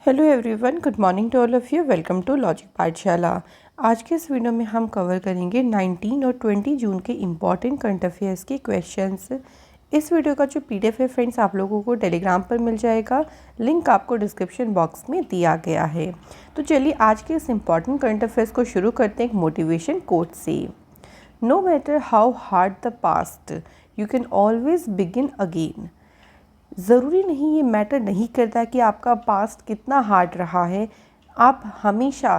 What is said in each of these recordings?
Hello everyone, good morning to all of you. Welcome to Logic Pathshala. आज के इस video में हम कवर करेंगे 19 और 20 जून के इम्पॉर्टेंट करंट अफेयर्स के क्वेश्चंस। इस वीडियो का जो पीडीएफ है फ्रेंड्स, आप लोगों को टेलीग्राम पर मिल जाएगा। लिंक आपको डिस्क्रिप्शन बॉक्स में दिया गया है। तो चलिए आज के इस इम्पॉर्टेंट करंट अफेयर्स को शुरू करते हैं एक मोटिवेशन कोट से। No matter how hard the past, you can always begin again. ज़रूरी नहीं, ये मैटर नहीं करता कि आपका पास्ट कितना हार्ड रहा है। आप हमेशा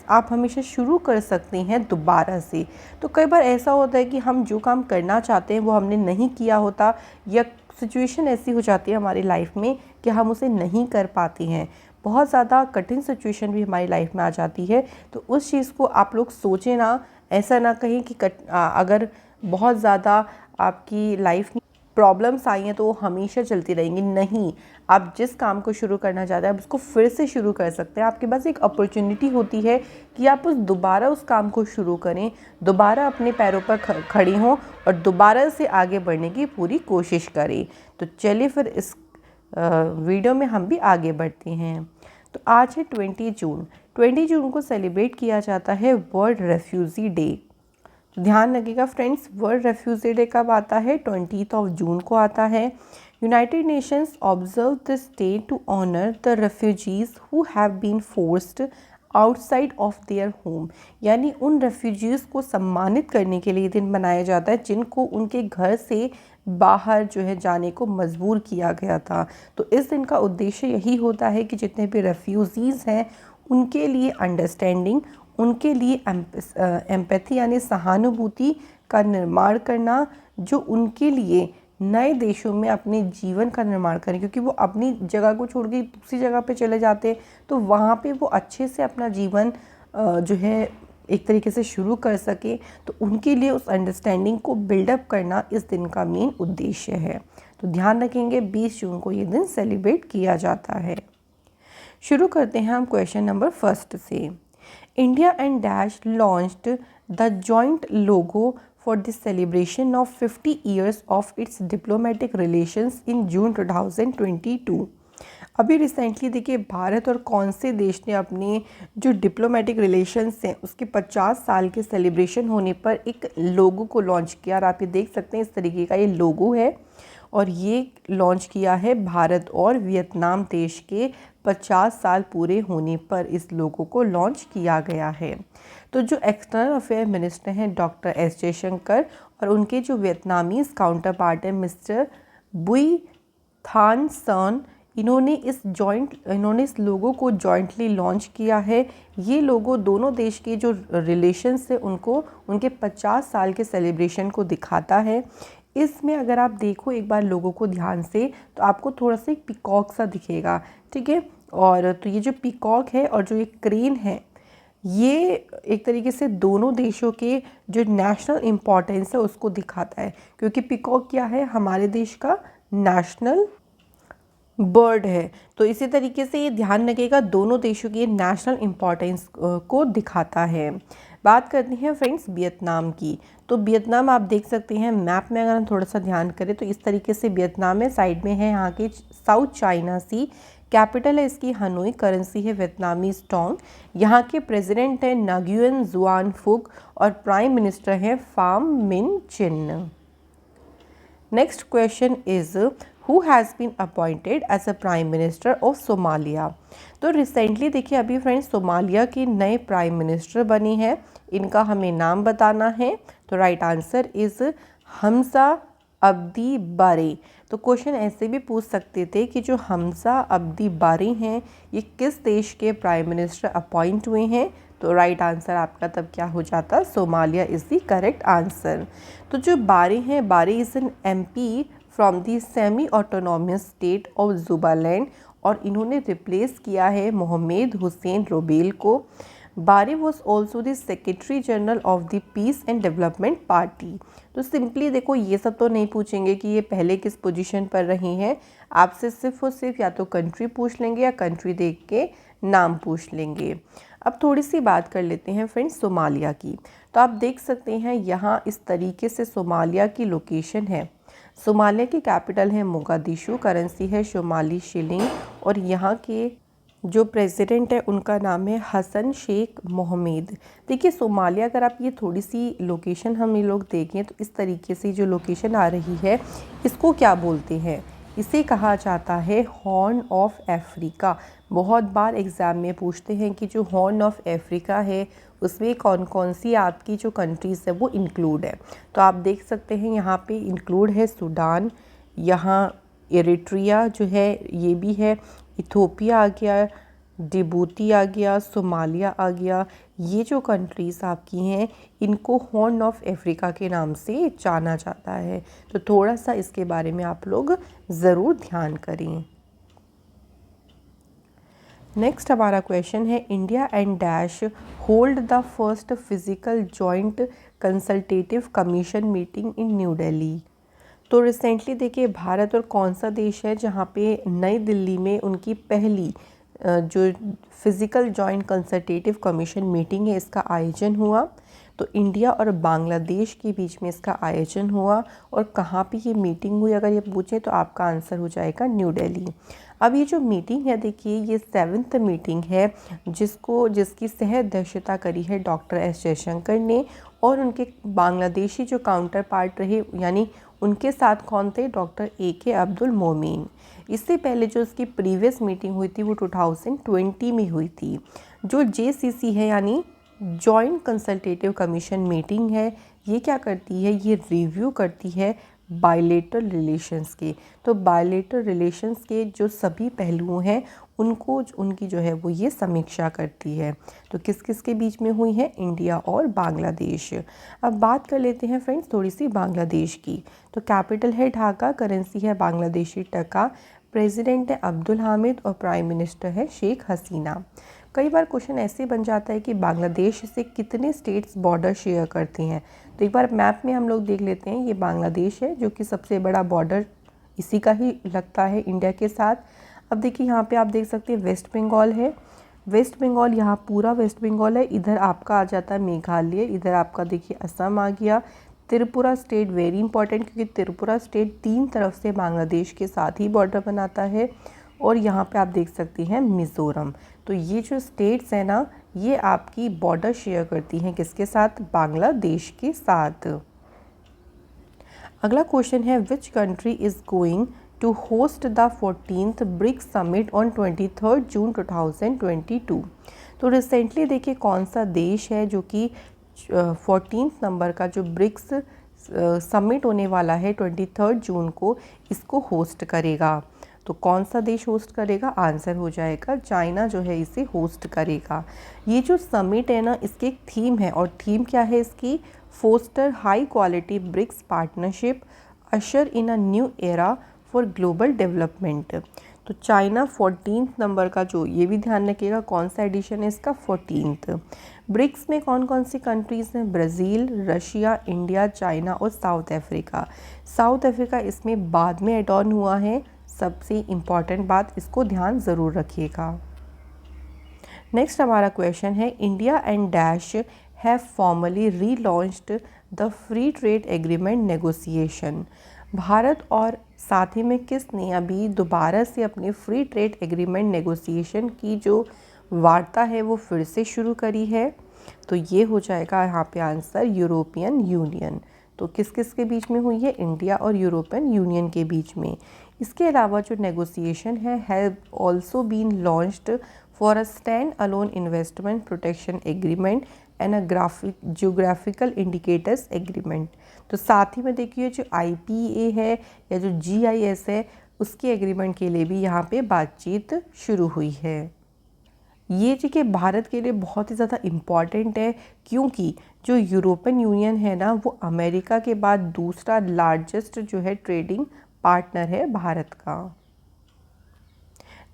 आप हमेशा शुरू कर सकते हैं दोबारा से। तो कई बार ऐसा होता है कि हम जो काम करना चाहते हैं वो हमने नहीं किया होता, या सिचुएशन ऐसी हो जाती है हमारी लाइफ में कि हम उसे नहीं कर पाते हैं। बहुत ज़्यादा कठिन सिचुएशन भी हमारी लाइफ में आ जाती है। तो उस चीज़ को आप लोग सोचें ना, ऐसा ना कहें कि अगर बहुत ज़्यादा आपकी लाइफ प्रॉब्लम्स आई हैं तो वो हमेशा चलती रहेंगी। नहीं, आप जिस काम को शुरू करना चाहते हैं आप उसको फिर से शुरू कर सकते हैं। आपके पास एक अपॉर्चुनिटी होती है कि आप दोबारा उस काम को शुरू करें, दोबारा अपने पैरों पर खड़ी हों और दोबारा से आगे बढ़ने की पूरी कोशिश करें। तो चलिए फिर इस वीडियो में हम भी आगे बढ़ते हैं। तो आज है 20 जून। 20 जून को सेलिब्रेट किया जाता है वर्ल्ड रेफ्यूज़ी डे। तो ध्यान रखिएगा फ्रेंड्स, वर्ल्ड रेफ्यूजी डे कब आता है? 20 जून को आता है। United Nations observe this day to honour the refugees who have been forced outside of their home. यानी उन रेफ्यूजीज़ को सम्मानित करने के लिए दिन मनाया जाता है जिनको उनके घर से बाहर जो है जाने को मजबूर किया गया था। तो इस दिन का उद्देश्य यही होता है कि जितने भी रेफ्यूजीज़ हैं उनके लिए अंडरस्टैंडिंग, उनके लिए एम्पैथी यानी सहानुभूति का निर्माण करना, जो उनके लिए नए देशों में अपने जीवन का निर्माण करें। क्योंकि वो अपनी जगह को छोड़ के दूसरी जगह पे चले जाते हैं, तो वहाँ पे वो अच्छे से अपना जीवन जो है एक तरीके से शुरू कर सके। तो उनके लिए उस अंडरस्टैंडिंग को बिल्डअप करना इस दिन का मेन उद्देश्य है। तो ध्यान रखेंगे 20 जून को ये दिन सेलिब्रेट किया जाता है। शुरू करते हैं हम क्वेश्चन नंबर फर्स्ट से। India and Dash launched the joint logo for the celebration of 50 years of its diplomatic relations in June 2022। अभी रिसेंटली देखिए, भारत और कौन से देश ने अपने जो डिप्लोमेटिक रिलेशंस हैं उसके 50 साल के सेलिब्रेशन होने पर एक लोगो को लॉन्च किया। और आप ये देख सकते हैं इस तरीके का ये लोगो है, और ये लॉन्च किया है भारत और वियतनाम देश के 50 साल पूरे होने पर इस लोगो को लॉन्च किया गया है। तो जो एक्सटर्नल अफेयर मिनिस्टर हैं डॉक्टर एस जयशंकर, और उनके जो वियतनामीज़ काउंटर पार्ट है मिस्टर बुई थान सन, इन्होंने इस लोगो को जॉइंटली लॉन्च किया है। ये लोगो दोनों देश के जो रिलेशंस है उनको उनके 50 साल के सेलिब्रेशन को दिखाता है। इसमें अगर आप देखो एक बार लोगों को ध्यान से, तो आपको थोड़ा सा एक पीकॉक सा दिखेगा, ठीक है। और तो ये जो पीकॉक है और जो ये क्रेन है, ये एक तरीके से दोनों देशों के जो नेशनल इम्पोर्टेंस है उसको दिखाता है। क्योंकि पीकॉक क्या है? हमारे देश का नेशनल बर्ड है। तो इसी तरीके से ये ध्यान रखिएगा, दोनों देशों की नेशनल इम्पोर्टेंस को दिखाता है। बात करते हैं फ्रेंड्स वियतनाम की। तो वियतनाम आप देख सकते हैं मैप में, अगर हम थोड़ा सा ध्यान करें तो इस तरीके से वियतनाम है। साइड में है यहाँ के साउथ चाइना सी, कैपिटल है इसकी हनोई, करेंसी है वियतनामी स्टोंग। यहाँ के प्रेसिडेंट है नागुयेन जुआन फुक और प्राइम मिनिस्टर है Pham Minh Chinh. Next question is who has been appointed as a prime minister of Somalia. तो रिसेंटली देखिए अभी फ्रेंड्स सोमालिया के नए प्राइम मिनिस्टर बने हैं, इनका हमें नाम बताना है। तो राइट आंसर इज़ हमजा अब्दी बारे। तो क्वेश्चन ऐसे भी पूछ सकते थे कि जो हमजा अब्दी बारे हैं ये किस देश के प्राइम मिनिस्टर अपॉइंट हुए हैं? तो राइट आंसर आपका तब क्या हो जाता? Somalia is the correct answer. तो जो बारे हैं, Barre is an MP from the semi autonomous state of Jubaland, और इन्होंने रिप्लेस किया है मोहम्मद हुसैन रोबेल को। Barre was also the secretary general of the peace and development party. तो simply देखो, ये सब तो नहीं पूछेंगे कि ये पहले किस पोजीशन पर रही हैं, आपसे सिर्फ और सिर्फ या तो कंट्री पूछ लेंगे या कंट्री देख के नाम पूछ लेंगे। अब थोड़ी सी बात कर लेते हैं फ्रेंड्स सोमालिया की। तो आप देख सकते हैं यहाँ इस तरीके से सोमालिया की लोकेशन है। सोमालिया की कैपिटल है मोगादिशु, करेंसी है सोमाली शिलिंग और यहाँ के जो प्रेसिडेंट है उनका नाम है हसन शेख मोहम्मद। देखिए सोमालिया, अगर आप ये थोड़ी सी लोकेशन हम ये लोग देखें तो इस तरीके से जो लोकेशन आ रही है इसको क्या बोलते हैं, इसे कहा जाता है हॉर्न ऑफ अफ्रीका। बहुत बार एग्ज़ाम में पूछते हैं कि जो हॉर्न ऑफ अफ्रीका है उसमें कौन कौन सी आपकी जो कंट्रीज़ है वो इंक्लूड है। तो आप देख सकते हैं यहाँ पे इंक्लूड है सूडान, यहाँ एरिट्रिया जो है ये भी है, इथोपिया आ गया, जिबूती आ गया, सोमालिया आ गया। ये जो कंट्रीज़ आपकी हैं इनको हॉर्न ऑफ अफ्रीका के नाम से जाना जाता है। तो थोड़ा सा इसके बारे में आप लोग ज़रूर ध्यान करें। नेक्स्ट हमारा क्वेश्चन है India and dash hold the first physical joint consultative commission meeting in new Delhi. तो रिसेंटली देखिए भारत और कौन सा देश है जहाँ पे नई दिल्ली में उनकी पहली जो physical joint consultative commission meeting है इसका आयोजन हुआ। तो इंडिया और बांग्लादेश के बीच में इसका आयोजन हुआ। और कहाँ पे ये मीटिंग हुई अगर ये पूछें तो आपका आंसर हो जाएगा न्यू दिल्ली। अब ये जो मीटिंग है देखिए ये 7th मीटिंग है जिसकी सह अध्यक्षता करी है डॉक्टर एस जयशंकर ने। और उनके बांग्लादेशी जो काउंटर पार्ट रहे यानी उनके साथ कौन थे, डॉक्टर AK अब्दुल मोमीन। इससे पहले जो उसकी प्रीवियस मीटिंग हुई थी वो 2020 में हुई थी। जो JCC है यानी जॉइंट कंसल्टेटिव कमीशन मीटिंग है, ये क्या करती है, ये रिव्यू करती है बायलेटरल रिलेशंस के। तो बायलेटरल रिलेशंस के जो सभी पहलुओं हैं उनको उनकी जो है वो ये समीक्षा करती है। तो किस किस के बीच में हुई है, इंडिया और बांग्लादेश। अब बात कर लेते हैं फ्रेंड्स थोड़ी सी बांग्लादेश की। तो कैपिटल है ढाका, करेंसी है बांग्लादेशी टका, प्रेसिडेंट है अब्दुल हामिद और प्राइम मिनिस्टर है शेख हसीना। कई बार क्वेश्चन ऐसे बन जाता है कि बांग्लादेश से कितने स्टेट्स बॉर्डर शेयर करती हैं। तो एक बार मैप में हम लोग देख लेते हैं। ये बांग्लादेश है जो कि सबसे बड़ा बॉर्डर इसी का ही लगता है इंडिया के साथ। अब देखिए यहाँ पे आप देख सकते हैं वेस्ट बंगाल है, वेस्ट बंगाल यहाँ पूरा वेस्ट बंगाल है। इधर आपका आ जाता है मेघालय, इधर आपका देखिए असम आ गया। त्रिपुरा स्टेट वेरी इंपॉर्टेंट क्योंकि त्रिपुरा स्टेट 3 तरफ से बांग्लादेश के साथ ही बॉर्डर बनाता है। और यहाँ पे आप देख सकते हैं मिज़ोरम। तो ये जो स्टेट्स हैं ना ये आपकी बॉर्डर शेयर करती हैं किसके साथ, बांग्लादेश के साथ। अगला क्वेश्चन है which country is going to host the 14th BRICS summit on 23 June 2022। तो रिसेंटली देखिए कौन सा देश है जो कि 14th नंबर का जो ब्रिक्स समिट होने वाला है 23 जून को, इसको होस्ट करेगा। तो कौन सा देश होस्ट करेगा, आंसर हो जाएगा चाइना जो है इसे होस्ट करेगा। ये जो समिट है ना इसकी एक थीम है और थीम क्या है इसकी, foster high quality BRICS partnership usher in a new era for global development. तो चाइना 14th नंबर का जो, ये भी ध्यान रखिएगा कौन सा एडिशन है इसका, 14th। ब्रिक्स में कौन कौन सी कंट्रीज़ हैं, ब्राज़ील, रशिया, इंडिया, चाइना और साउथ अफ्रीका। साउथ अफ्रीका इसमें बाद में एड ऑन हुआ है। सबसे इम्पॉर्टेंट बात, इसको ध्यान ज़रूर रखिएगा। नेक्स्ट हमारा क्वेश्चन है India and dash have formally relaunched the free trade agreement negotiation. Bharat और साथ ही में किसने अभी दोबारा से अपने फ्री ट्रेड एग्रीमेंट नेगोशिएशन की जो वार्ता है वो फिर से शुरू करी है। तो ये हो जाएगा यहाँ पे आंसर यूरोपियन यूनियन। तो किस किस के बीच में हुई है, इंडिया और यूरोपियन यूनियन के बीच में। इसके अलावा जो नेगोशिएशन है have also been launched for a stand alone investment protection agreement and a geographical indicators agreement. तो साथ ही में देखिए जो IPA है या जो GIS है उसके एग्रीमेंट के लिए भी यहाँ पे बातचीत शुरू हुई है। ये देखिए भारत के लिए बहुत ही ज़्यादा इम्पॉर्टेंट है क्योंकि जो यूरोपियन यूनियन है ना वो अमेरिका के बाद दूसरा लार्जेस्ट जो है ट्रेडिंग पार्टनर है भारत का।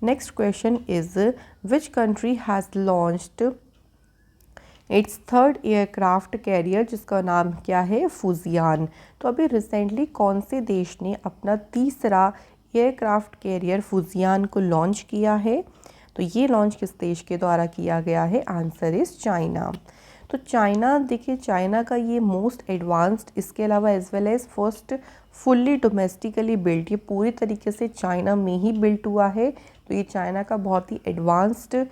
Next question is which country has launched it's 3rd aircraft carrier जिसका नाम क्या है, फुजियान। तो अभी रिसेंटली कौन से देश ने अपना तीसरा एयरक्राफ्ट कैरियर फुजियान को लॉन्च किया है। तो ये लॉन्च किस देश के द्वारा किया गया है, आंसर इज चाइना। तो चाइना, देखिए चाइना का ये मोस्ट एडवांस्ड, इसके अलावा as well as first fully domestically built, ये पूरी तरीके से चाइना में ही बिल्ट हुआ है। तो ये चाइना का बहुत ही एडवांस्ड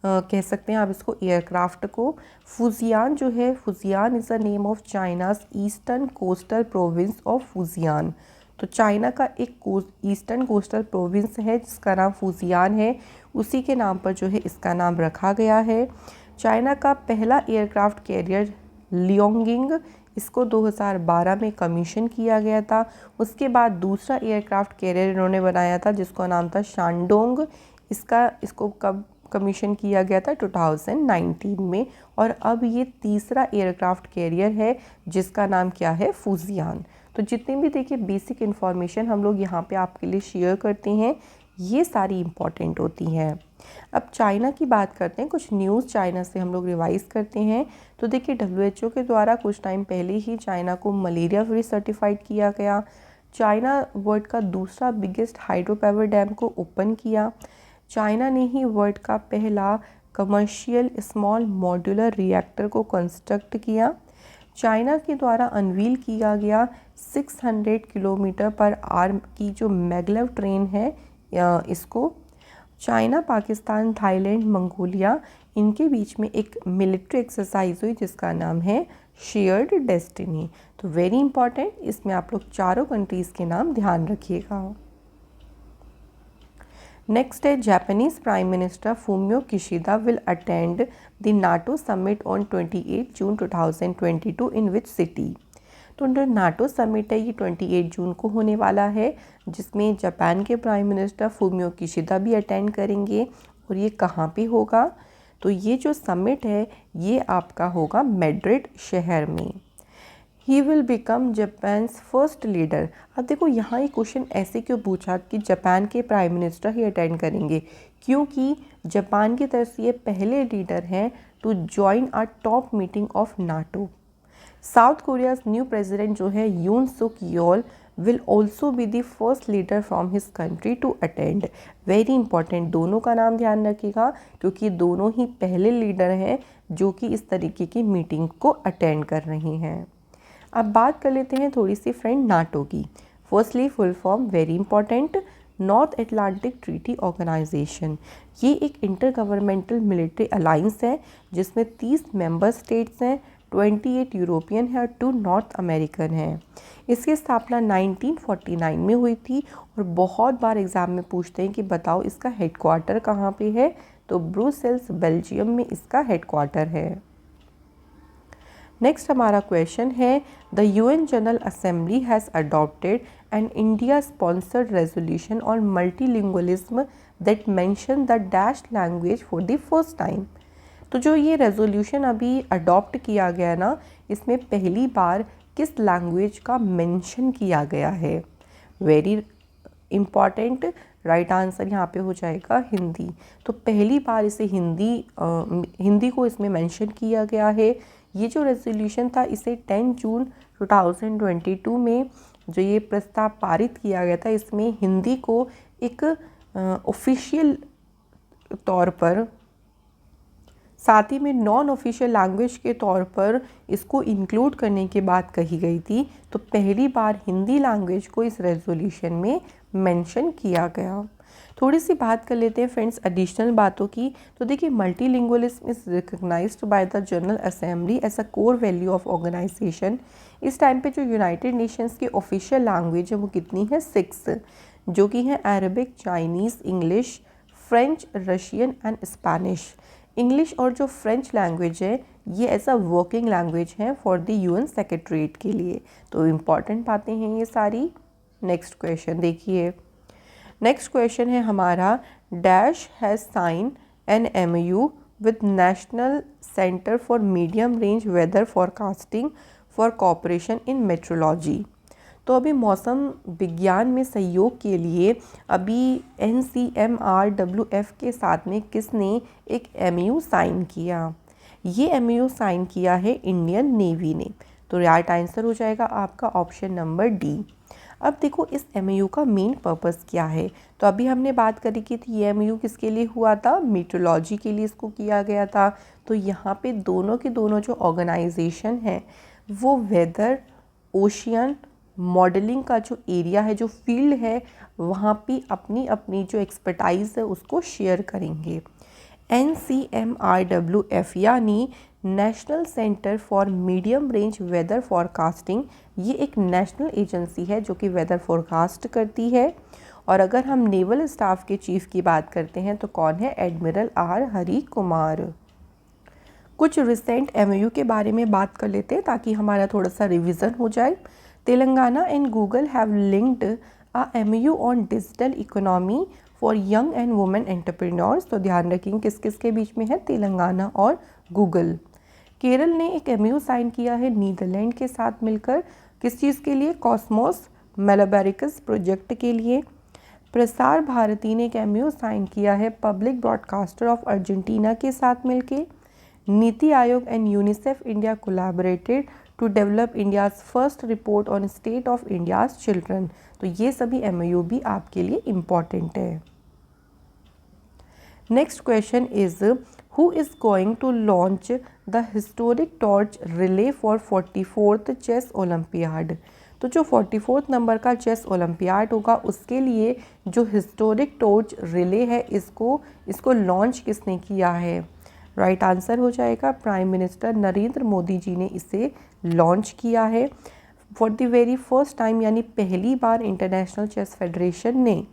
कह सकते हैं आप इसको एयरक्राफ्ट को। फुजियान जो है, Fujian is the name of China's eastern coastal province of Fujian. तो चाइना का एक ईस्टर्न कोस्टल प्रोविंस है जिसका नाम फुजियान है, उसी के नाम पर जो है इसका नाम रखा गया है। चाइना का पहला एयरक्राफ्ट कैरियर लियोंगिंग, इसको 2012 में कमीशन किया गया था। उसके बाद दूसरा एयरक्राफ्ट कैरियर इन्होंने बनाया था जिसका नाम था शानडोंग, इसको कब कमीशन किया गया था 2019 में। और अब ये तीसरा एयरक्राफ्ट कैरियर है जिसका नाम क्या है, फुजियान। तो जितनी भी देखिए बेसिक इन्फॉर्मेशन हम लोग यहाँ पे आपके लिए शेयर करते हैं ये सारी इम्पॉर्टेंट होती हैं। अब चाइना की बात करते हैं, कुछ न्यूज़ चाइना से हम लोग रिवाइज़ करते हैं। तो देखिए WHO के द्वारा कुछ टाइम पहले ही चाइना को मलेरिया फ्री सर्टिफाइड किया गया। चाइना वर्ल्ड का दूसरा बिगेस्ट हाइड्रो पावर डैम को ओपन किया। चाइना ने ही वर्ल्ड का पहला कमर्शियल स्मॉल मॉड्यूलर रिएक्टर को कंस्ट्रक्ट किया। चाइना के द्वारा अनवील किया गया 600 किलोमीटर पर आवर की जो मैगलेव ट्रेन है, इसको चाइना, पाकिस्तान, थाईलैंड, मंगोलिया, इनके बीच में एक मिलिट्री एक्सरसाइज हुई जिसका नाम है शेयर्ड डेस्टिनी। तो वेरी इंपॉर्टेंट, इसमें आप लोग चारों कंट्रीज़ के नाम ध्यान रखिएगा। नेक्स्ट है, Japanese prime minister Fumio Kishida will attend the NATO summit on 28 June 2022 in which city. तो जो नाटो समिट है ये 28 जून को होने वाला है जिसमें जापान के प्राइम मिनिस्टर फूमियो किशिदा भी अटेंड करेंगे। और ये कहाँ पे होगा, तो ये जो समिट है ये आपका होगा मैड्रिड शहर में। He will become Japan first leader. अब देखो यहाँ ये क्वेश्चन ऐसे क्यों पूछा कि जापान के प्राइम मिनिस्टर ही अटेंड करेंगे, क्योंकि जापान की तरफ से ये पहले लीडर हैं to join a top meeting of NATO. South Korea's new president जो है Yoon Suk Yeol will also be the first leader from his country to attend. Very important, दोनों का नाम ध्यान रखिएगा क्योंकि दोनों ही पहले लीडर हैं जो कि इस तरीके की मीटिंग को अटेंड कर रहे हैं। अब बात कर लेते हैं थोड़ी सी फ्रेंड नाटो की। Firstly full form, very important, North Atlantic Treaty Organization. ये एक इंटर गवर्नमेंटल मिलिट्री अलाइंस है जिसमें 30 मेंबर स्टेट्स हैं, 28 यूरोपियन है और 2 नॉर्थ अमेरिकन हैं। इसकी स्थापना 1949 में हुई थी और बहुत बार एग्जाम में पूछते हैं कि बताओ इसका हेडक्वार्टर कहाँ पे है, तो ब्रुसेल्स बेल्जियम में इसका हेडक्वार्टर है। नेक्स्ट हमारा क्वेश्चन है, the UN general assembly has adopted an India sponsored resolution on multilingualism that mention the dash language for the first time. तो जो ये रेजोल्यूशन अभी अडॉप्ट किया गया ना, इसमें पहली बार किस लैंग्वेज का मेंशन किया गया है। वेरी इम्पॉर्टेंट, राइट आंसर यहाँ पे हो जाएगा हिंदी। तो पहली बार इसे हिंदी को इसमें मेंशन किया गया है। ये जो रेजोल्यूशन था इसे 10 जून 2022 में जो ये प्रस्ताव पारित किया गया था, इसमें हिंदी को एक ऑफिशियल तौर पर, साथ ही में नॉन ऑफिशियल लैंग्वेज के तौर पर इसको इंक्लूड करने की बात कही गई थी। तो पहली बार हिंदी लैंग्वेज को इस रेजोल्यूशन में मेंशन किया गया। थोड़ी सी बात कर लेते हैं फ्रेंड्स एडिशनल बातों की। तो देखिए multilingualism is recognized by the general assembly as a core value of organization. इस टाइम पे जो यूनाइटेड नेशंस की ऑफिशियल लैंग्वेज है वो कितनी है, 6, जो कि हैं Arabic, Chinese, English, French, Russian and Spanish. English और जो फ्रेंच लैंग्वेज है ये एज अ वर्किंग लैंग्वेज है फॉर द यूएन सेक्रेटरीट के लिए। तो इम्पॉर्टेंट बातें हैं ये सारी। नेक्स्ट क्वेश्चन देखिए, नेक्स्ट क्वेश्चन है हमारा, dash has sign an MOU with national centre for medium range weather forecasting for cooperation in meteorology. तो अभी मौसम विज्ञान में सहयोग के लिए अभी NCMRWF के साथ में किसने एक MOU साइन किया, ये MOU साइन किया है इंडियन नेवी ने। तो राइट आंसर हो जाएगा आपका ऑप्शन नंबर डी। अब देखो इस एमओयू का मेन पर्पस क्या है। तो अभी हमने बात करी कि थी ये एमओयू किसके लिए हुआ था, मीटरोलॉजी के लिए इसको किया गया था। तो यहाँ पे दोनों के दोनों जो ऑर्गेनाइजेशन है वो वेदर, ओशियन मॉडलिंग का जो एरिया है, जो फील्ड है, वहाँ पे अपनी अपनी जो एक्सपर्टाइज है उसको शेयर करेंगे। NCMRWF यानी national centre for medium range weather forecasting, ये एक नेशनल एजेंसी है जो कि वेदर फॉरकास्ट करती है। और अगर हम नेवल स्टाफ के चीफ की बात करते हैं तो कौन है, एडमिरल आर हरी कुमार। कुछ रिसेंट एमओयू के बारे में बात कर लेते हैं ताकि हमारा थोड़ा सा रिवीजन हो जाए। Telangana and Google have linked a MOU on digital economy for young and women entrepreneurs. तो ध्यान रखेंगे किस किस के बीच में है, तेलंगाना और गूगल। केरल ने एक एमओयू साइन किया है नीदरलैंड के साथ मिलकर, किस चीज़ के लिए, कॉस्मोस मेलाबैरिकस प्रोजेक्ट के लिए। प्रसार भारती ने एक एमओयू साइन किया है पब्लिक ब्रॉडकास्टर ऑफ अर्जेंटीना के साथ मिलकर। Niti Aayog and UNICEF India collaborated to develop India's first report on state of India's children. तो ये सभी एमओयू भी आपके लिए इम्पॉर्टेंट है। Next question is who is going to launch the historic torch relay for 44th chess olympiad. तो जो 44th number का चेस ओलंपियाड होगा उसके लिए जो हिस्टोरिक टॉर्च रिले है इसको लॉन्च किसने किया है, राइट आंसर हो जाएगा प्राइम मिनिस्टर नरेंद्र मोदी जी ने इसे लॉन्च किया है। For the very first time यानी पहली बार इंटरनेशनल चेस फेडरेशन ने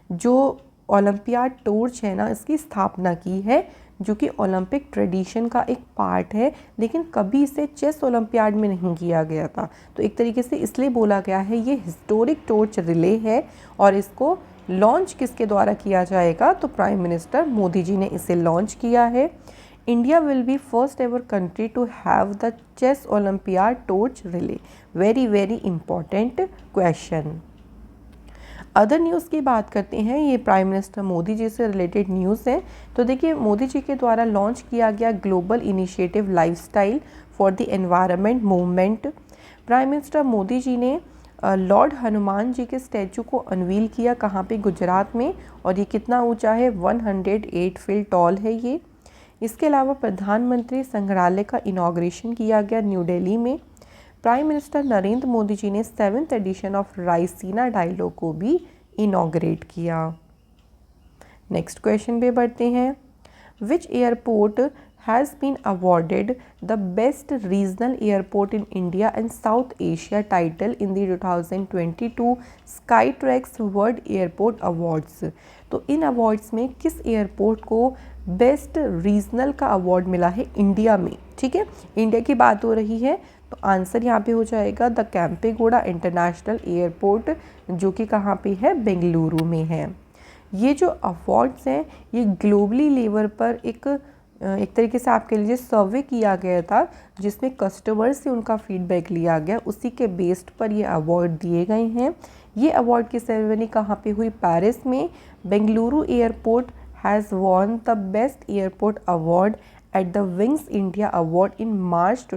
जो ओलंपियाड टॉर्च है ना इसकी स्थापना की है, जो कि ओलंपिक ट्रेडिशन का एक पार्ट है, लेकिन कभी इसे चेस ओलंपियाड में नहीं किया गया था। तो एक तरीके से इसलिए बोला गया है ये हिस्टोरिक टॉर्च रिले है और इसको लॉन्च किसके द्वारा किया जाएगा, तो प्राइम मिनिस्टर मोदी जी ने इसे लॉन्च किया है। India will be first ever country to have the chess olympiad torch relay. Very very important question. Other news की बात करते हैं, ये प्राइम मिनिस्टर मोदी जी से रिलेटेड न्यूज़ है। तो देखिए मोदी जी के द्वारा लॉन्च किया गया global initiative lifestyle for the environment movement. Prime minister Modi ji ने लॉर्ड हनुमान जी के स्टैचू को अनवील किया, कहाँ पे, गुजरात में, और ये कितना ऊंचा है, 108 फीट टॉल है ये। इसके अलावा प्रधानमंत्री संग्रहालय का इनॉग्रेशन किया गया न्यू दिल्ली में। प्राइम मिनिस्टर नरेंद्र मोदी जी ने 7th addition of Raisina dialogue को भी इनॉग्रेट किया। नेक्स्ट क्वेश्चन पे बढ़ते हैं। Which airport has been awarded the best regional airport in India and South Asia title in the 2022 Skytrax world airport awards. तो इन awards में किस एयरपोर्ट को बेस्ट रीजनल का अवार्ड मिला है इंडिया में, ठीक है, इंडिया की बात हो रही है। तो आंसर यहाँ पे हो जाएगा द कैंपेगौड़ा इंटरनेशनल एयरपोर्ट, जो कि कहाँ पे है, बेंगलुरु में है। ये जो अवार्ड्स हैं ये ग्लोबली लेवल पर एक तरीके से आपके लिए सर्वे किया गया था, जिसमें कस्टमर से उनका फीडबैक लिया गया, उसी के बेस्ड पर ये अवार्ड दिए गए हैं। ये अवार्ड की सेरेमनी कहाँ पे हुई, पेरिस में। Bengaluru airport has won the best airport award at the Wings India award in March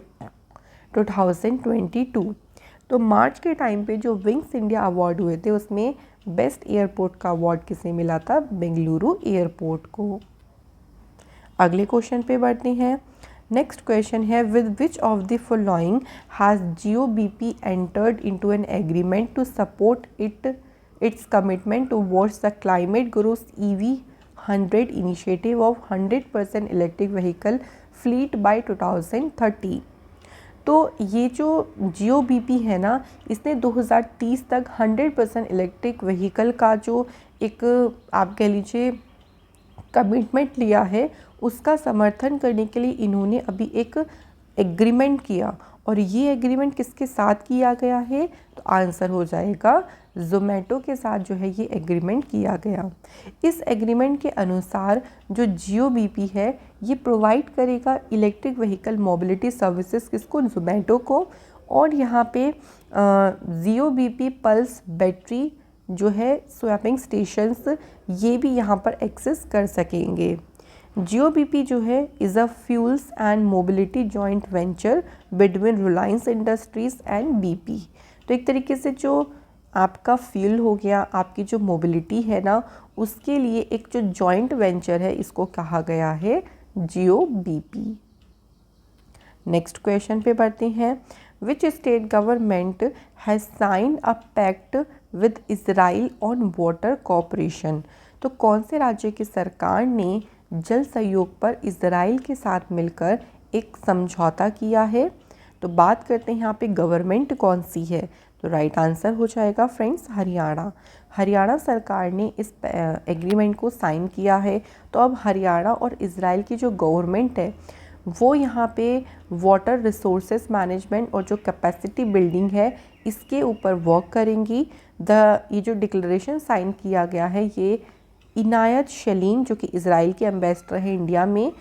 2022। तो मार्च के टाइम पे जो विंग्स इंडिया अवार्ड हुए थे उसमें बेस्ट एयरपोर्ट का अवार्ड किसे मिला था, बेंगलुरु एयरपोर्ट को। अगले क्वेश्चन पे बढ़ते हैं। नेक्स्ट क्वेश्चन है with which of the following has GOBP entered into an agreement to support its commitment towards the climate growth EV100 initiative of 100% electric vehicle fleet by 2030। तो ये जो GOBP है ना, इसने 2030 तक 100% इलेक्ट्रिक व्हीकल का जो एक आप कह लीजिए कमिटमेंट लिया है, उसका समर्थन करने के लिए इन्होंने अभी एक एग्रीमेंट किया। और ये एग्रीमेंट किसके साथ किया गया है, तो आंसर हो जाएगा ज़ोमैटो के साथ जो है ये एग्रीमेंट किया गया। इस एग्रीमेंट के अनुसार जो GOBP है ये प्रोवाइड करेगा इलेक्ट्रिक व्हीकल मोबिलिटी सर्विसेज किसको, ज़ोमैटो को। और यहाँ पे GOBP पल्स बैटरी जो है स्वैपिंग स्टेशंस, ये भी यहाँ पर एक्सेस कर सकेंगे। GOBP जो है is a fuels and mobility joint venture between Reliance industries and BP। तो एक तरीके से जो आपका फ्यूल हो गया, आपकी जो मोबिलिटी है ना, उसके लिए एक जो जॉइंट वेंचर है इसको कहा गया है GOBP। नेक्स्ट क्वेश्चन पे बढ़ते हैं। Which state government has signed a pact with Israel on water cooperation. तो कौन से राज्य की सरकार ने जल सहयोग पर इज़राइल के साथ मिलकर एक समझौता किया है। तो बात करते हैं यहाँ पे गवर्नमेंट कौन सी है, तो राइट आंसर हो जाएगा फ्रेंड्स हरियाणा। हरियाणा सरकार ने इस एग्रीमेंट को साइन किया है। तो अब हरियाणा और इज़राइल की जो गवर्नमेंट है वो यहाँ पे वाटर रिसोर्सेज मैनेजमेंट और जो कैपेसिटी बिल्डिंग है इसके ऊपर वर्क करेंगी। ये जो डिक्लेरेशन साइन किया गया है ये इनायत शलीम जो कि इज़राइल के एम्बेसडर हैं इंडिया में,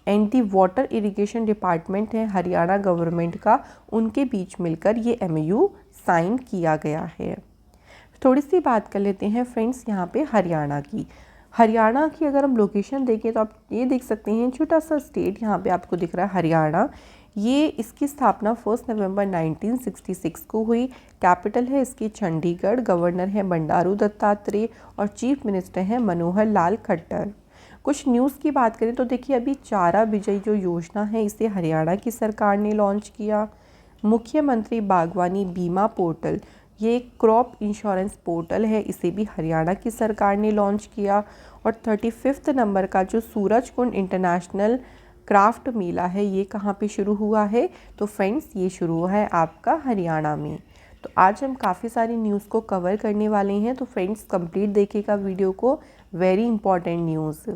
and the water irrigation department है हरियाणा गवर्नमेंट का, उनके बीच मिलकर ये MOU साइन किया गया है। थोड़ी सी बात कर लेते हैं फ्रेंड्स यहाँ पे हरियाणा की। हरियाणा की अगर हम लोकेशन देखें तो आप ये देख सकते हैं छोटा सा स्टेट यहाँ पे आपको दिख रहा है हरियाणा। ये इसकी स्थापना 1 नवंबर 1966 को हुई। कैपिटल है इसकी चंडीगढ़, गवर्नर है बंडारू दत्तात्रेय और चीफ मिनिस्टर हैं मनोहर लाल खट्टर। कुछ न्यूज़ की बात करें तो देखिए अभी चारा बिजई जो योजना है इसे हरियाणा की सरकार ने लॉन्च किया। मुख्यमंत्री बागवानी बीमा पोर्टल, ये क्रॉप इंश्योरेंस पोर्टल है, इसे भी हरियाणा की सरकार ने लॉन्च किया। और 35 नंबर का जो सूरजकुंड इंटरनेशनल क्राफ्ट मेला है ये कहाँ पे शुरू हुआ है, तो फ्रेंड्स ये शुरू हुआ है आपका हरियाणा में। तो आज हम काफ़ी सारी न्यूज़ को कवर करने वाले हैं, तो फ्रेंड्स कंप्लीट देखिएगा वीडियो को, वेरी इंपॉर्टेंट न्यूज़।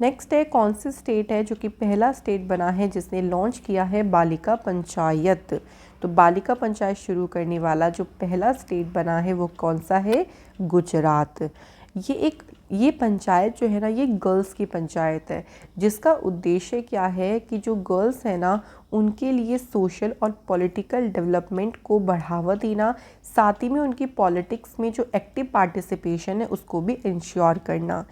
नेक्स्ट है कौन सी स्टेट है जो कि पहला स्टेट बना है जिसने लॉन्च किया है बालिका पंचायत। तो बालिका पंचायत शुरू करने वाला जो पहला स्टेट बना है वो कौन सा है, गुजरात। ये पंचायत जो है ना ये गर्ल्स की पंचायत है, जिसका उद्देश्य क्या है कि जो गर्ल्स है ना उनके लिए सोशल और पॉलिटिकल डेवलपमेंट को बढ़ावा देना, साथ ही में उनकी पॉलिटिक्स में जो एक्टिव पार्टिसिपेशन है उसको भी इंश्योर करना।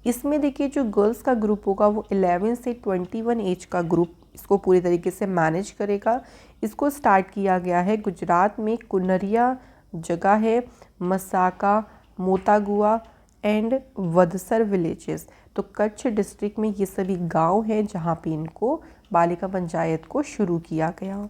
इसमें देखिए जो गर्ल्स का ग्रुप होगा वो 11 से 21 एज का ग्रुप इसको पूरी तरीके से मैनेज करेगा। इसको स्टार्ट किया गया है गुजरात में कुनरिया जगह है, मसाका, मोतागुआ एंड वदसर विलेजेस। तो कच्छ डिस्ट्रिक्ट में ये सभी गांव हैं जहां पे इनको बालिका पंचायत को शुरू किया गया।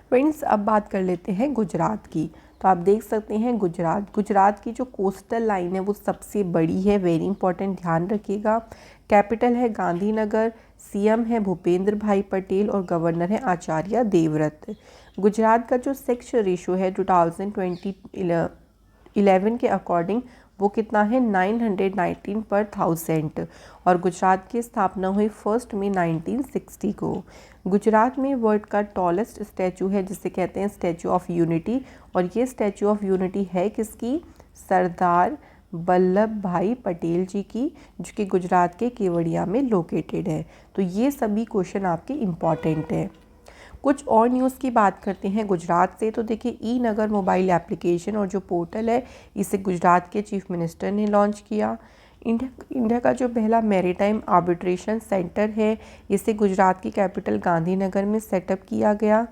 फ्रेंड्स अब बात कर लेते हैं गुजरात की। तो आप देख सकते हैं गुजरात की जो कोस्टल लाइन है वो सबसे बड़ी है, वेरी इंपॉर्टेंट, ध्यान रखिएगा। कैपिटल है गांधीनगर, CM है भूपेंद्र भाई पटेल और गवर्नर है आचार्य देवव्रत। गुजरात का जो सेक्स रेशो है 2011 के अकॉर्डिंग वो कितना है 919 पर 1000। और गुजरात की स्थापना हुई 1 मई 1960 को। गुजरात में वर्ल्ड का टॉलेस्ट स्टैचू है जिसे कहते हैं स्टैचू ऑफ यूनिटी, और ये स्टैचू ऑफ यूनिटी है किसकी, सरदार वल्लभ भाई पटेल जी की, जो कि गुजरात के केवड़िया में लोकेटेड है। तो ये सभी क्वेश्चन आपके इम्पॉर्टेंट हैं। कुछ और न्यूज़ की बात करते हैं गुजरात से। तो देखिए ई-नगर मोबाइल एप्लीकेशन और जो पोर्टल है इसे गुजरात के चीफ मिनिस्टर ने लॉन्च किया। इंडिया का जो पहला मैरीटाइम आर्बिट्रेशन सेंटर है इसे गुजरात की कैपिटल गांधीनगर में सेटअप किया गया।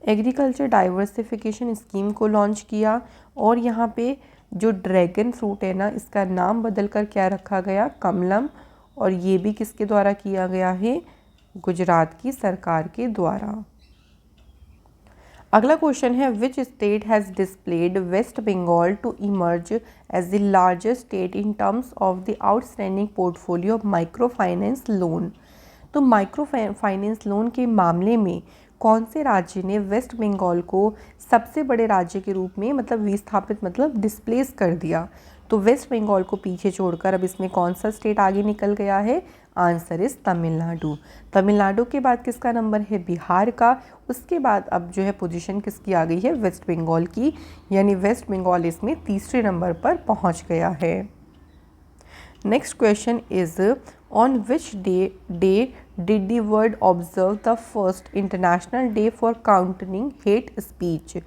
एग्रीकल्चर डाइवर्सिफिकेशन स्कीम को लॉन्च किया। और यहाँ पे जो ड्रैगन फ्रूट है ना इसका नाम बदल कर क्या रखा गया, कमलम, और ये भी किसके द्वारा किया गया है, गुजरात की सरकार के द्वारा। अगला क्वेश्चन है which state has displaced West Bengal to emerge as the largest state in terms of the outstanding portfolio of micro finance loan. तो माइक्रो फाइनेंस लोन के मामले में कौन से राज्य ने वेस्ट बंगाल को सबसे बड़े राज्य के रूप में मतलब विस्थापित मतलब डिस्प्लेस कर दिया। तो वेस्ट बंगाल को पीछे छोड़कर अब इसमें कौन सा स्टेट आगे निकल गया है, आंसर इज तमिलनाडु। तमिलनाडु के बाद किसका नंबर है, बिहार का। उसके बाद अब जो है पोजीशन किसकी आ गई है, वेस्ट बंगाल की, यानी वेस्ट बंगाल इसमें तीसरे नंबर पर पहुंच गया है। Next question is on which day did the world observe the first international day for countering hate speech.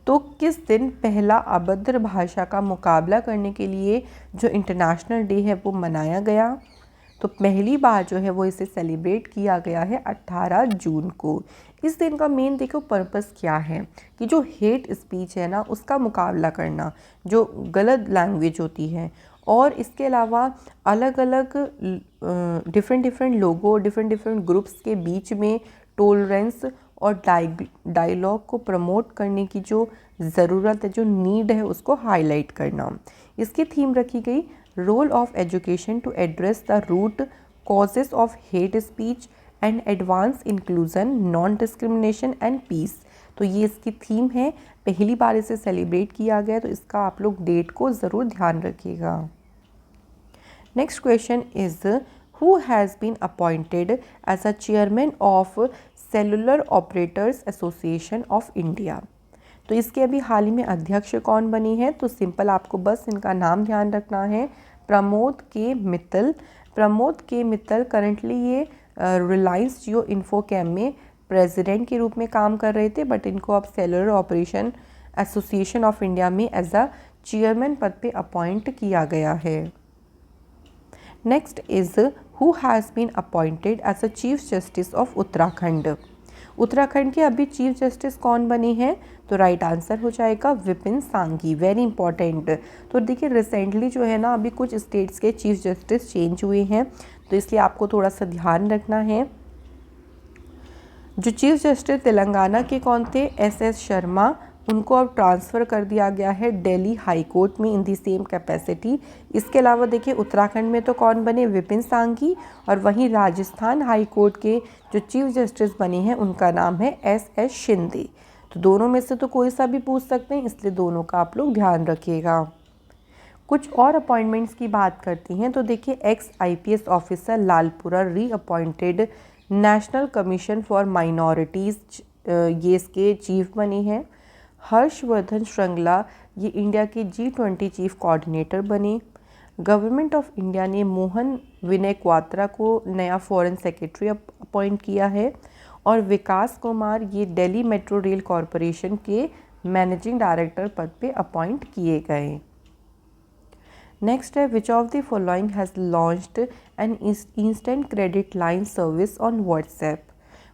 तो किस दिन पहला अभद्र भाषा का मुकाबला करने के लिए जो इंटरनेशनल डे है वो मनाया गया। तो पहली बार जो है वो इसे सेलिब्रेट किया गया है 18 जून को। इस दिन का मेन देखो पर्पस क्या है कि जो हेट स्पीच है ना उसका मुकाबला करना, जो गलत लैंग्वेज होती है, और इसके अलावा अलग अलग डिफरेंट लोगों, डिफरेंट ग्रुप्स के बीच में टॉलरेंस और डायलॉग को प्रमोट करने की जो ज़रूरत है, जो नीड है, उसको हाईलाइट करना। इसकी थीम रखी गई role of education to address the root causes of hate speech and advance inclusion, non discrimination and peace. तो ये इसकी थीम है, पहली बार इसे सेलिब्रेट किया गया, तो इसका आप लोग डेट को ज़रूर ध्यान रखिएगा। Next question is who has been appointed as a chairman of cellular operators association of India. तो इसके अभी हाल ही में अध्यक्ष कौन बनी है? तो सिंपल आपको बस इनका नाम ध्यान रखना है, प्रमोद के मित्तल। प्रमोद के मित्तल करंटली ये रिलायंस जियो इन्फोकैम में प्रेसिडेंट के रूप में काम कर रहे थे, बट इनको अब cellular operation association of India में एज अ चेयरमैन पद पे अपॉइंट किया गया है। Next is who has been appointed as a chief justice of Uttarakhand. Uttarakhand के अभी चीफ जस्टिस कौन बने हैं? तो राइट आंसर हो जाएगा विपिन सांघी, वेरी इंपॉर्टेंट। तो देखिए रिसेंटली जो है ना अभी कुछ स्टेट्स के चीफ जस्टिस चेंज हुए हैं, तो इसलिए आपको थोड़ा सा ध्यान रखना है। जो चीफ जस्टिस तेलंगाना के कौन थे? SS शर्मा, उनको अब ट्रांसफ़र कर दिया गया है दिल्ली हाई कोर्ट में इन दी सेम कैपेसिटी। इसके अलावा देखिए उत्तराखंड में तो कौन बने? विपिन सांघी। और वहीं राजस्थान हाई कोर्ट के जो चीफ जस्टिस बने हैं उनका नाम है SS शिंदे। तो दोनों में से तो कोई सा भी पूछ सकते हैं, इसलिए दोनों का आप लोग ध्यान रखिएगा। कुछ और अपॉइंटमेंट्स की बात करती हैं तो देखिए x IPS officer Lalpura reappointed national commission for minorities, ये इसके चीफ बनी है। हर्षवर्धन श्रृंगला ये इंडिया के G20 चीफ कोऑर्डिनेटर बने। गवर्नमेंट ऑफ इंडिया ने मोहन विनय क्वात्रा को नया फॉरेन सेक्रेटरी अपॉइंट किया है। और विकास कुमार ये दिल्ली मेट्रो रेल कॉरपोरेशन के मैनेजिंग डायरेक्टर पद पे अपॉइंट किए गए। नेक्स्ट है विच of the following has launched an instant credit line service on WhatsApp.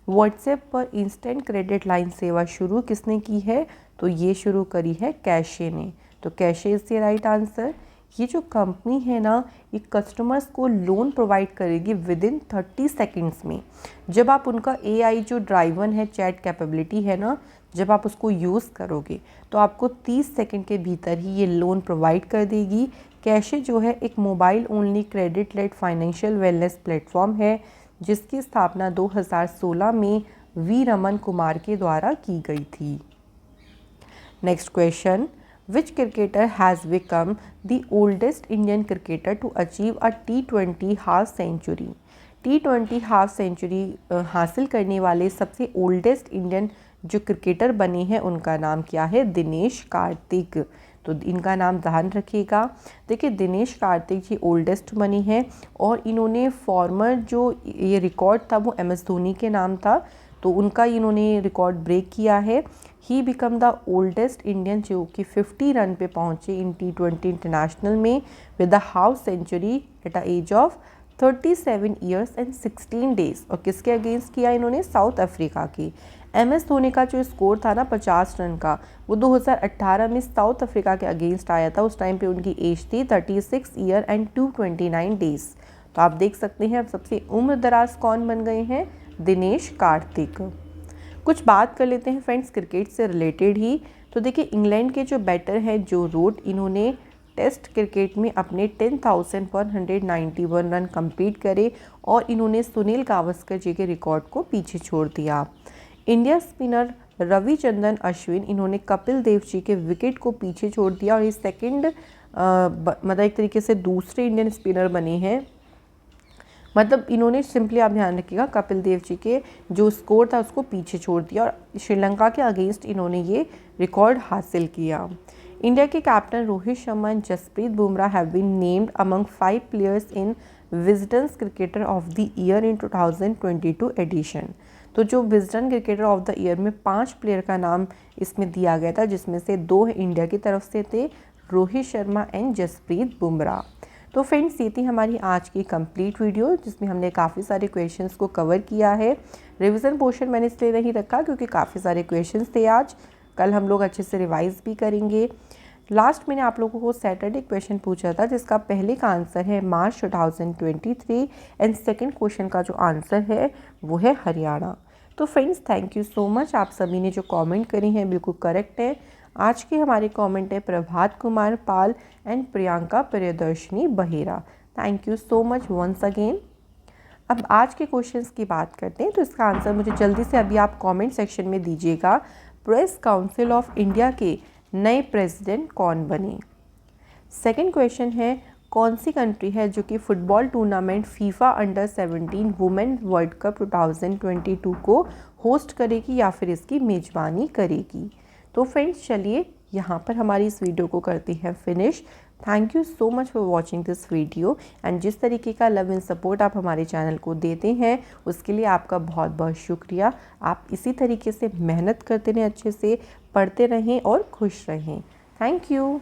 WhatsApp पर इंस्टेंट क्रेडिट लाइन सेवा शुरू किसने की है? तो ये शुरू करी है कैशे ने। तो cache is the right answer. ये जो कंपनी है ना ये कस्टमर्स को लोन प्रोवाइड करेगी विद इन 30 सेकेंड्स में। जब आप उनका AI जो ड्राइवन है, चैट कैपेबिलिटी है ना, जब आप उसको यूज़ करोगे तो आपको 30 सेकंड के भीतर ही ये लोन प्रोवाइड कर देगी। कैशे जो है एक mobile only credit led financial wellness platform है जिसकी स्थापना 2016 में V रमन कुमार के द्वारा की गई थी। Next question, which cricketer has become the oldest Indian cricketer to achieve a T20 half century. T20 half century हासिल करने वाले सबसे ओल्डेस्ट इंडियन जो क्रिकेटर बने हैं उनका नाम क्या है? दिनेश कार्तिक। तो इनका नाम ध्यान रखिएगा। देखिए दिनेश कार्तिक जी ओल्डेस्ट बनी है और इन्होंने फॉर्मर जो ये रिकॉर्ड था वो MS धोनी के नाम था, तो उनका इन्होंने रिकॉर्ड ब्रेक किया है। He become the oldest Indian जो कि 50 रन पे पहुँचे इन T20 इंटरनेशनल में with the half century at a age of 37 years and 16 days. और किसके अगेंस्ट किया इन्होंने? साउथ अफ्रीका की। MS धोनी का जो स्कोर था ना 50 रन का, वो 2018 में साउथ अफ्रीका के अगेंस्ट आया था। उस टाइम पे उनकी एज थी 36 ईयर एंड 229 डेज। तो आप देख सकते हैं अब सबसे उम्र दराज कौन बन गए हैं? दिनेश कार्तिक। कुछ बात कर लेते हैं फ्रेंड्स क्रिकेट से रिलेटेड ही। तो देखिए इंग्लैंड के जो बैटर हैं जो रूट, इन्होंने टेस्ट क्रिकेट में अपने 10,191 रन कंप्लीट करे और इन्होंने सुनील गावस्कर जी के रिकॉर्ड को पीछे छोड़ दिया। इंडिया स्पिनर रविचंद्रन अश्विन, इन्होंने कपिल देव जी के विकेट को पीछे छोड़ दिया और ये सेकंड मतलब एक तरीके से दूसरे इंडियन स्पिनर बने हैं। मतलब इन्होंने सिंपली आप ध्यान रखिएगा कपिल देव जी के जो स्कोर था उसको पीछे छोड़ दिया और श्रीलंका के अगेंस्ट इन्होंने ये रिकॉर्ड हासिल किया। इंडिया के captain Rohit Sharma and Jasprit Bumrah have been named among 5 players in Wisden's cricketer of the year in 2022 edition. तो जो Wisden cricketer of the year में 5 प्लेयर का नाम इसमें दिया गया था, जिसमें से 2 इंडिया की तरफ से थे, रोहित शर्मा एंड जसप्रीत बुमराह। तो फ्रेंड्स ये थी हमारी आज की कंप्लीट वीडियो जिसमें हमने काफ़ी सारे क्वेश्चंस को कवर किया है। रिवीजन पोर्शन मैंने इसलिए नहीं रखा क्योंकि काफ़ी सारे क्वेश्चंस थे आज, कल हम लोग अच्छे से रिवाइज भी करेंगे। लास्ट मैंने आप लोगों को सैटरडे क्वेश्चन पूछा था जिसका पहले का आंसर है मार्च 2023 एंड सेकंड क्वेश्चन का जो आंसर है वो है हरियाणा। तो friends thank you so much, आप सभी ने जो कमेंट करी हैं बिल्कुल करेक्ट है। आज के हमारे कमेंट है Prabhat Kumar Pal and Priyanka Priyadarshini Behera. Thank you so much once again. अब आज के क्वेश्चंस की बात करते हैं, तो इसका आंसर मुझे जल्दी से अभी आप कमेंट सेक्शन में दीजिएगा। प्रेस काउंसिल ऑफ इंडिया के नए प्रेसिडेंट कौन बने। सेकंड क्वेश्चन है कौन सी कंट्री है जो कि football tournament FIFA under 17 women world cup 2022 को होस्ट करेगी या फिर इसकी मेज़बानी करेगी। तो फ्रेंड्स चलिए यहाँ पर हमारी इस वीडियो को करते हैं finish. Thank you so much for watching this video and जिस तरीके का लव एंड सपोर्ट आप हमारे चैनल को देते हैं उसके लिए आपका बहुत बहुत शुक्रिया। आप इसी तरीके से मेहनत करते रहें, अच्छे से पढ़ते रहें और खुश रहें। Thank you.